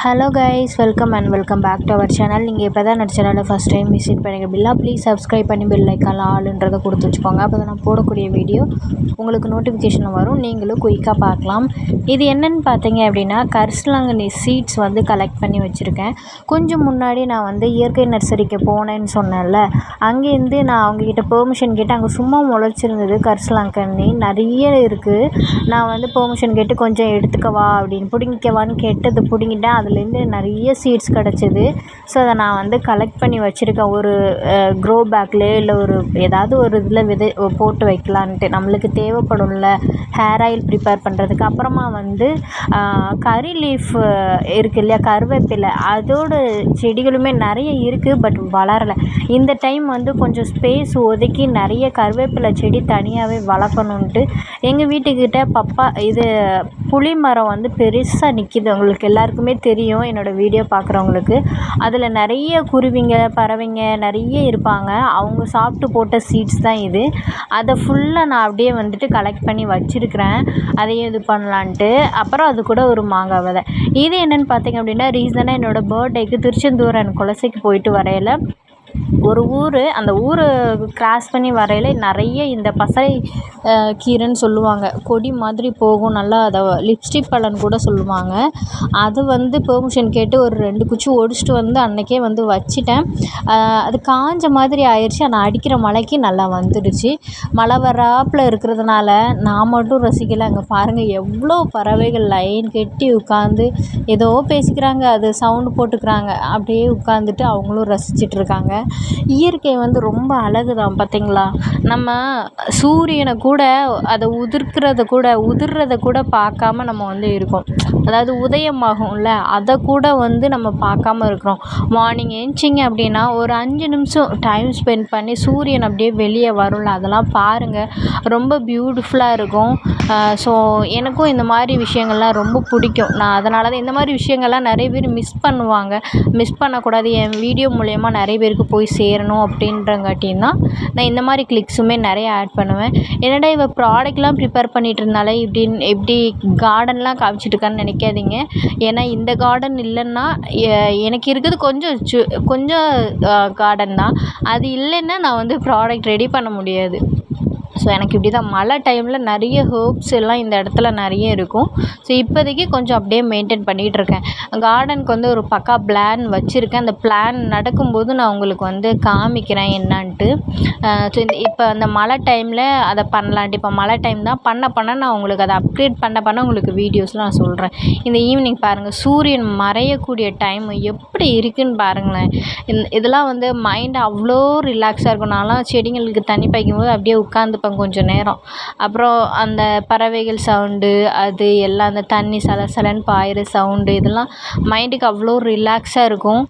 Hello guys, welcome back to our channel. நீங்கள் இப்போ தான் நம்ம சேனலில் ஃபஸ்ட் டைம் விசிட் பண்ணிங்க அப்படின்னா ப்ளீஸ் சப்ஸ்கிரைப் பண்ணி பெல் ஐக்கான் ஆளுன்றதை கொடுத்து வச்சுக்கோங்க. அப்போ தான் நான் போடக்கூடிய வீடியோ உங்களுக்கு நோட்டிஃபிகேஷன் வரும், நீங்களும் குயிக்காக பார்க்கலாம். இது என்னென்னு பார்த்தீங்க அப்படின்னா கரிசலாங்கண்ணி சீட்ஸ் வந்து கலெக்ட் பண்ணி வச்சுருக்கேன். கொஞ்சம் முன்னாடி நான் வந்து இயற்கை நர்சரிக்கு போனேன்னு சொன்னேன்ல, அங்கேருந்து நான் அவங்கக்கிட்ட பெர்மிஷன் கேட்டு அங்கே சும்மா முளைச்சிருந்தது கரிசலாங்கண்ணி நிறைய இருக்குது. நான் வந்து பெர்மிஷன் கேட்டு கொஞ்சம் எடுத்துக்கவா அப்படின்னு பிடிங்கவான்னு கேட்டு அது பிடிங்கிட்டேன். அதுலேருந்து நிறைய சீட்ஸ் கிடச்சிது. ஸோ அதை நான் வந்து கலெக்ட் பண்ணி வச்சுருக்கேன். ஒரு க்ரோ பேக்லேயே இல்லை ஒரு ஏதாவது ஒரு இதில் போட்டு வைக்கலான்ட்டு, நம்மளுக்கு தேவைப்படும்ல ஹேர் ஆயில் ப்ரிப்பேர் பண்ணுறதுக்கு. அப்புறமா வந்து கறி லீஃப் இருக்குது இல்லையா, கருவேப்பிலை, அதோட செடிகளுமே நிறைய இருக்குது, பட் வளரலை. இந்த டைம் வந்து கொஞ்சம் ஸ்பேஸ் ஒதுக்கி நிறைய கருவேப்பிலை செடி தனியாகவே வளர்க்கணுன்ட்டு எங்கள் வீட்டுக்கிட்ட இது புளி மரம் வந்து பெருசாக நிற்கிது. உங்களுக்கு எல்லாருக்குமே தெரியும், என்னோடய வீடியோ பார்க்குறவங்களுக்கு. அதில் நிறைய குருவிங்க பறவைங்க நிறைய இருப்பாங்க. அவங்க சாப்பிட்டு போட்ட சீட்ஸ் தான் இது. அதை ஃபுல்லாக நான் அப்படியே வந்துட்டு கலெக்ட் பண்ணி வச்சுருக்கிறேன், அதையும் இது பண்ணலான்ட்டு. அப்புறம் அது கூட ஒரு மாங்காய் விதை. இது என்னென்னு பார்த்தீங்க அப்படின்னா, ரீசனாக என்னோடய பர்த்டேக்கு திருச்செந்தூர் அண்ட் குலசைக்கு போயிட்டு வரையில் ஒரு ஊர், அந்த ஊரை கிராஸ் பண்ணி வரையில் நிறைய இந்த பசலை கீரைன்னு சொல்லுவாங்க, கொடி மாதிரி போகும், நல்லா அதை லிப்ஸ்டிக் பழம்னு கூட சொல்லுவாங்க. அது வந்து பெர்மிஷன் கேட்டு ஒரு 2 குச்சி ஒடிச்சிட்டு வந்து அன்றைக்கே வந்து வச்சிட்டேன். அது காஞ்ச மாதிரி ஆயிடுச்சு, ஆனால் அடிக்கிற மழைக்கு நல்லா வந்துடுச்சு. மழை வராப்பில் இருக்கிறதுனால நான் மட்டும் ரசிக்கலை. அங்கே பாருங்கள் எவ்வளோ பறவைகள் லைன் கட்டி உட்காந்து ஏதோ பேசிக்கிறாங்க, அது சவுண்டு போட்டுக்கிறாங்க, அப்படியே உட்காந்துட்டு அவங்களும் ரசிச்சிட்ருக்காங்க. இயற்கை வந்து ரொம்ப அழகு தான் பார்த்திங்களா. நம்ம சூரியனை கூட அதை உதிர்றதை கூட பார்க்காம நம்ம வந்து இருக்கோம். அதாவது உதயமாகும்ல, அதை கூட வந்து நம்ம பார்க்காம இருக்கிறோம். மார்னிங் எழுந்திச்சிங்க அப்படின்னா ஒரு 5 நிமிஷம் டைம் ஸ்பெண்ட் பண்ணி சூரியன் அப்படியே வெளியே வரும்ல, அதெல்லாம் பாருங்கள், ரொம்ப பியூட்டிஃபுல்லாக இருக்கும். ஸோ எனக்கும் இந்த மாதிரி விஷயங்கள்லாம் ரொம்ப பிடிக்கும். நான் அதனால தான் இந்த மாதிரி விஷயங்கள்லாம் நிறைய பேர் மிஸ் பண்ணுவாங்க. மிஸ் பண்ணக்கூடாது, என் வீடியோ மூலயமா நிறைய பேருக்கு போய் சேரணும் அப்படின்றங்காட்டியும் தான் நான் இந்த மாதிரி கிளிக்ஸுமே நிறைய ஆட் பண்ணுவேன். என்னடா இவ ப்ராடக்ட்லாம் ப்ரிப்பேர் பண்ணிகிட்டு இருந்தாலே எப்படி கார்டன்லாம் காமிச்சிட்ருக்கான்னு நினைக்காதீங்க. ஏன்னா இந்த கார்டன் இல்லைன்னா எனக்கு இருக்குது கொஞ்சம் கார்டன் தான். அது இல்லைன்னா நான் வந்து ப்ராடக்ட் ரெடி பண்ண முடியாது. ஸோ எனக்கு இப்படி தான் மழை டைமில் நிறைய ஹெர்ப்ஸ் எல்லாம் இந்த இடத்துல நிறைய இருக்கும். ஸோ இப்போதைக்கு கொஞ்சம் அப்படியே மெயின்டைன் பண்ணிகிட்ருக்கேன். கார்டனுக்கு வந்து ஒரு பக்கா பிளான் வச்சுருக்கேன். அந்த பிளான் நடக்கும்போது நான் உங்களுக்கு வந்து காமிக்கிறேன் என்னான்ட்டு. ஸோ இப்போ அந்த மழை டைமில் அதை பண்ணலான்ட்டு, இப்போ மழை டைம் தான், பண்ண நான் உங்களுக்கு அதை அப்கிரேட் பண்ண உங்களுக்கு வீடியோஸில் நான் சொல்கிறேன். இந்த ஈவினிங் பாருங்கள், சூரியன் மறையக்கூடிய டைம் எப்படி இருக்குதுன்னு பாருங்களேன். இதெல்லாம் வந்து மைண்ட் அவ்வளோ ரிலாக்ஸாக இருக்கும். நான்லாம் செடிங்களுக்கு தண்ணி பாய்க்கும்போது அப்படியே உட்காந்துப்பேன் கொஞ்சம் நேரம். அப்புறம் அந்த பறவைகள் சவுண்டு, அது எல்லாம் அந்த தண்ணி சலசலன்னு பாயிற சவுண்டு, இதெல்லாம் மைண்டுக்கு அவ்வளோ ரிலாக்ஸாக இருக்கும்.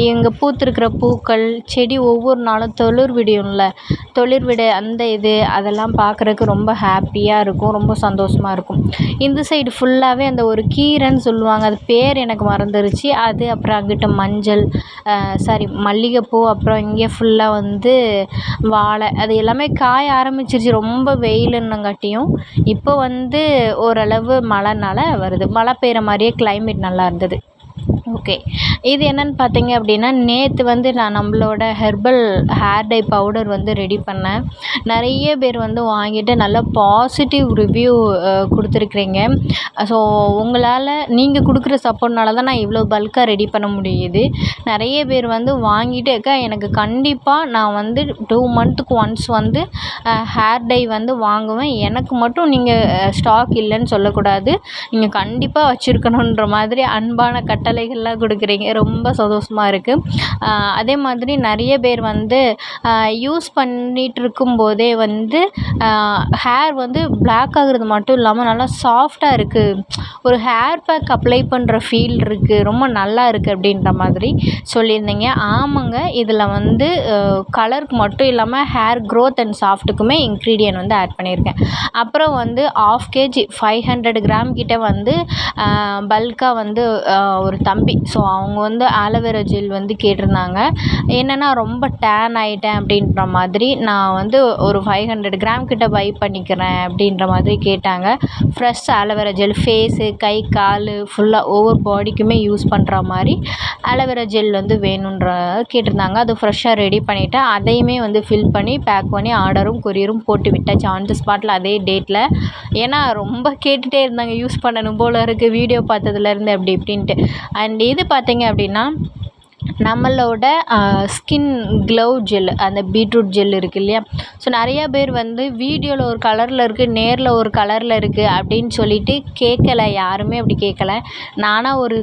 இங்கே பூத்திருக்கிற பூக்கள் செடி ஒவ்வொரு நாளும் தொழிர் விட அந்த அதெல்லாம் பார்க்குறதுக்கு ரொம்ப ஹாப்பியாக இருக்கும், ரொம்ப சந்தோஷமாக இருக்கும். இந்த சைடு ஃபுல்லாகவே அந்த ஒரு கீரைன்னு சொல்லுவாங்க, அது பேர் எனக்கு மறந்துருச்சு. அது அப்புறம் அங்கிட்ட மல்லிகைப்பூ, அப்புறம் இங்கே ஃபுல்லாக வந்து வாழை, அது எல்லாமே காய ஆரம்பிச்சிருச்சு. ரொம்ப வெயிலுன்னங்காட்டியும் இப்போ வந்து ஓரளவு மழைனால வருது. மழை பெய்கிற மாதிரியே கிளைமேட் நல்லா இருந்தது. ஓகே, இது என்னென்னு பார்த்தீங்க அப்படின்னா, நேற்று வந்து நான் நம்மளோட ஹெர்பல் ஹேர் டை பவுடர் வந்து ரெடி பண்ணேன். நிறைய பேர் வந்து வாங்கிட்டு நல்ல பாசிட்டிவ் ரிவ்யூ கொடுத்துருக்குறீங்க. ஸோ உங்களால் நீங்கள் கொடுக்குற சப்போர்ட்னால தான் நான் இவ்வளோ பல்காக ரெடி பண்ண முடியுது. நிறைய பேர் வந்து வாங்கிட்டு எனக்கு கண்டிப்பாக நான் வந்து 2 மந்த்துக்கு ஒன்ஸ் வந்து ஹேர் டை வந்து வாங்குவேன், எனக்கு மட்டும் நீங்கள் ஸ்டாக் இல்லைன்னு சொல்லக்கூடாது, நீங்கள் கண்டிப்பாக வச்சுருக்கணுன்ற மாதிரி அன்பான கட்டளைகள்லாம் கொடுக்குறீங்க. ரொம்ப சந்தோஷமாக இருக்குது. அதே மாதிரி நிறைய பேர் வந்து யூஸ் பண்ணிகிட்டு இருக்கும்போதே வந்து ஹேர் வந்து பிளாக் ஆகுறது மட்டும் இல்லாமல் நல்லா சாஃப்டாக இருக்குது, ஒரு ஹேர் பேக் அப்ளை பண்ணுற ஃபீல் இருக்குது, ரொம்ப நல்லா இருக்குது அப்படின்ற மாதிரி சொல்லியிருந்தீங்க. ஆமாங்க, இதில் வந்து கலருக்கு மட்டும் இல்லாமல் ஹேர் க்ரோத் அண்ட் சாஃப்ட்டுக்குமே இன்க்ரீடியன்ட் வந்து ஆட் பண்ணியிருக்கேன். அப்புறம் வந்து 1/2 kg 500 கிராம் கிட்ட வந்து பல்காக வந்து ஒரு தம்பி தம்பி. ஸோ அவங்க வந்து ஆலோவேரா ஜெல் வந்து கேட்டிருந்தாங்க. என்னென்னா ரொம்ப டேன் ஆகிட்டேன் அப்படின்ற மாதிரி நான் வந்து ஒரு 500 கிராம் கிட்ட பை பண்ணிக்கிறேன் அப்படின்ற மாதிரி கேட்டாங்க. ஃப்ரெஷ் ஆலோவேரா ஜெல் ஃபேஸு, கை, கால் ஃபுல்லாக ஒவ்வொரு பாடிக்குமே யூஸ் பண்ணுற மாதிரி ஆலோவேரா ஜெல் வந்து வேணுன்ற கேட்டிருந்தாங்க. அது ஃப்ரெஷ்ஷாக ரெடி பண்ணிவிட்டேன். அதையுமே வந்து ஃபில் பண்ணி பேக் பண்ணி ஆர்டரும் கொரியரும் போட்டு விட்டாச்சு ஆன் த ஸ்பாட்டில் அதே டேட்டில். ஏன்னா ரொம்ப கேட்டுகிட்டே இருந்தாங்க, யூஸ் பண்ணணும் போல் இருக்குது வீடியோ பார்த்ததுலேருந்து அப்படி இப்படின்ட்டு. அண்ட் இது பார்த்தீங்க அப்படின்னா நம்மளோட ஸ்கின் க்ளவ் ஜெல், அந்த பீட்ரூட் ஜெல் இருக்குது இல்லையா. ஸோ நிறையா பேர் வந்து வீடியோவில் ஒரு கலரில் இருக்குது, நேரில் ஒரு கலரில் இருக்குது அப்படின்னு சொல்லிட்டு கேட்கலை. யாருமே அப்படி கேட்கல. நானாக ஒரு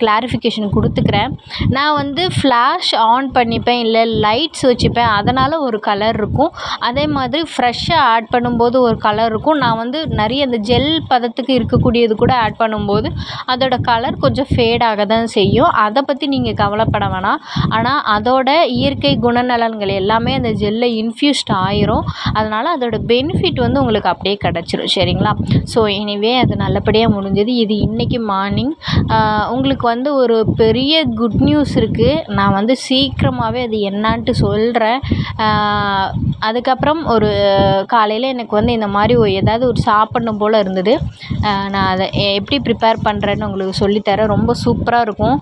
கிளாரிஃபிகேஷன் கொடுத்துக்கிறேன். நான் வந்து ஃப்ளாஷ் ஆன் பண்ணிப்பேன், இல்லை லைட்ஸ் வச்சுப்பேன். அதனால் ஒரு கலர் இருக்கும். அதே மாதிரி ஃப்ரெஷ்ஷாக ஆட் பண்ணும்போது ஒரு கலர் இருக்கும். நான் வந்து நிறைய அந்த ஜெல் பதத்துக்கு இருக்கக்கூடியது கூட ஆட் பண்ணும்போது அதோட கலர் கொஞ்சம் ஃபேட் ஆக தான் செய்யும். அதை பற்றி நீங்கள் கவலைப்பட வேணாம். ஆனால் அதோட இயற்கை குணநலன்கள் எல்லாமே அந்த ஜெல்லில் இன்ஃப்யூஸ்ட் ஆயிரும். அதனால் அதோட பெனிஃபிட் வந்து உங்களுக்கு அப்படியே கிடச்சிரும். சரிங்களா. ஸோ எனிவே அது நல்லபடியாக முடிஞ்சது. இது இன்றைக்கி மார்னிங். உங்களுக்கு வந்து ஒரு பெரிய குட் நியூஸ் இருக்குது. நான் வந்து சீக்கிரமாகவே அது என்னான்ட்டு சொல்கிறேன். அதுக்கப்புறம் ஒரு காலையில் எனக்கு வந்து இந்த மாதிரி ஏதாவது ஒரு சாப்பிடணும் போல் இருந்தது. நான் அதை எப்படி ப்ரிப்பேர் பண்ணுறேன்னு உங்களுக்கு சொல்லித்தரேன். ரொம்ப சூப்பராக இருக்கும்.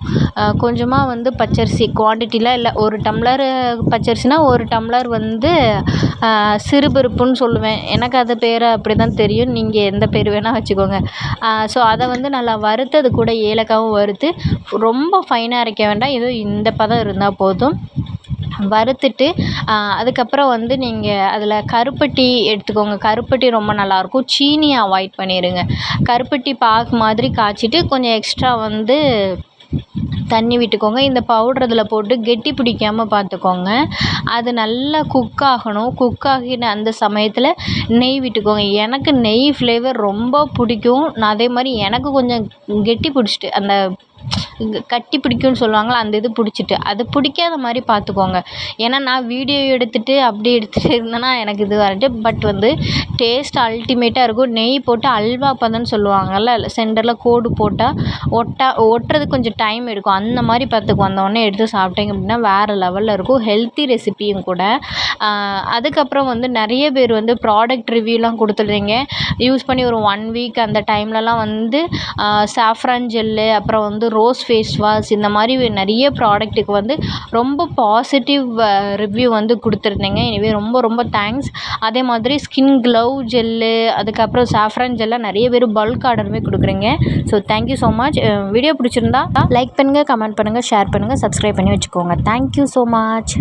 கொஞ்சமாக வந்து பச்சரிசி குவான்டிட்டியில் இல்லை, ஒரு டம்ளர் பச்சரிசினா ஒரு டம்ளர் வந்து சிறுபருப்புன்னு சொல்லுவேன். எனக்கு அது பேர் அப்படி தான் தெரியும். நீங்கள் எந்த பேர் வேணால் வச்சுக்கோங்க. ஸோ அதை வந்து நல்லா வறுத்து, அது கூட ஏலக்காவும் வறுத்து, ரொம்ப ஃபைனாக அரைக்க வேண்டாம், ஏதோ இந்த பதம் இருந்தால் போதும். வறுத்துட்டு அதுக்கப்புறம் வந்து நீங்கள் அதில் கருப்பட்டி எடுத்துக்கோங்க. கருப்பட்டி ரொம்ப நல்லாயிருக்கும். சீனியை அவாய்ட் பண்ணிடுங்க. கருப்பட்டி பாகு மாதிரி காய்ச்சிட்டு கொஞ்சம் எக்ஸ்ட்ரா வந்து தண்ணி விட்டுக்கோங்க. இந்த பவுடர் அதில் போட்டு கெட்டி பிடிக்காமல் பார்த்துக்கோங்க. அது நல்லா குக் ஆகணும். குக் ஆகின அந்த சமயத்தில் நெய் விட்டுக்கோங்க. எனக்கு நெய் ஃப்ளேவர் ரொம்ப பிடிக்கும். நான் அதே மாதிரி எனக்கு கொஞ்சம் கெட்டி பிடிச்சிட்டு, அந்த கட்டி பிடிக்கும்னு சொல்லுவாங்களா, அந்த இது பிடிச்சிட்டு, அது பிடிக்காத மாதிரி பார்த்துக்கோங்க. ஏன்னா நான் வீடியோ எடுத்துகிட்டு அப்படி எடுத்துகிட்டு இருந்தேன்னா எனக்கு இது வரட்டு. பட் வந்து டேஸ்ட் அல்டிமேட்டாக இருக்கும். நெய் போட்டு அல்வா பதம்னு சொல்லுவாங்கள்ல, சென்டரில் கோடு போட்டால் ஒட்டுறதுக்கு கொஞ்சம் டைம் எடுக்கும். அந்த மாதிரி பார்த்துக்கு வந்தோடனே எடுத்து சாப்பிட்டீங்க அப்படின்னா வேறு லெவலில் இருக்கும். ஹெல்த்தி ரெசிபியும் கூட. அதுக்கப்புறம் வந்து நிறைய பேர் வந்து ப்ராடக்ட் ரிவ்யூலாம் கொடுத்துருந்தீங்க. யூஸ் பண்ணி ஒரு 1 வீக் அந்த டைம்லலாம் வந்து சாஃப்ரான் ஜெல்லு, அப்புறம் வந்து ரோஸ் ஃபேஸ் வாஷ், இந்த மாதிரி நிறைய ப்ராடக்ட்டுக்கு வந்து ரொம்ப பாசிட்டிவ் ரிவ்யூ வந்து கொடுத்துருந்தீங்க. எனவே ரொம்ப ரொம்ப தேங்க்ஸ். அதே மாதிரி ஸ்கின் க்ளவ் ஜெல்லு, அதுக்கப்புறம் சாஃப்ரான் ஜெல்லாம் நிறைய பேர் பல்க் ஆர்டருமே கொடுக்குறீங்க. So thank you so much. Video பிடிச்சிருந்தா லைக் பண்ணுங்கள், கமெண்ட் பண்ணுங்கள், ஷேர் பண்ணுங்கள், சப்ஸ்கிரைப் பண்ணி வச்சுக்கோங்க. Thank you so much.